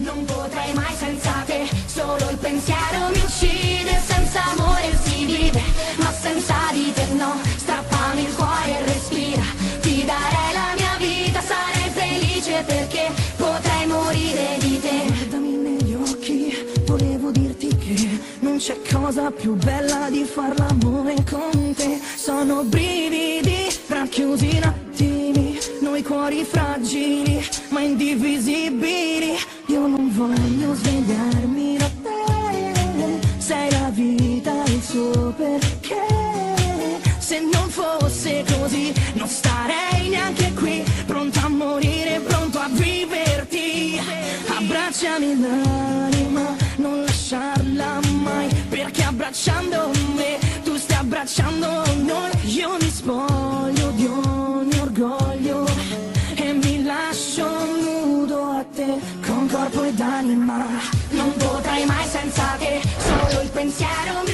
Non potrei mai senza te, solo il pensiero mi uccide. Senza amore si vive, ma senza di te no. Strappami il cuore e respira, ti darei la mia vita. Sarei felice perché potrei morire di te. Guardami negli occhi, volevo dirti che non c'è cosa più bella di far l'amore con te. Sono brividi racchiusi in attimi, noi cuori fragili ma indivisibili. Io non voglio svegliarmi da te, sei la vita, il suo perché. Se non fosse così non starei neanche qui, pronto a morire, pronto a viverti. Abbracciami l'anima, non lasciarla mai, perché abbracciando me tu stai abbracciando noi. Io mi spoglio di ogni orgoglio e mi lascio nudo a te, con corpo ed anima. Non potrei mai senza te, solo il pensiero mi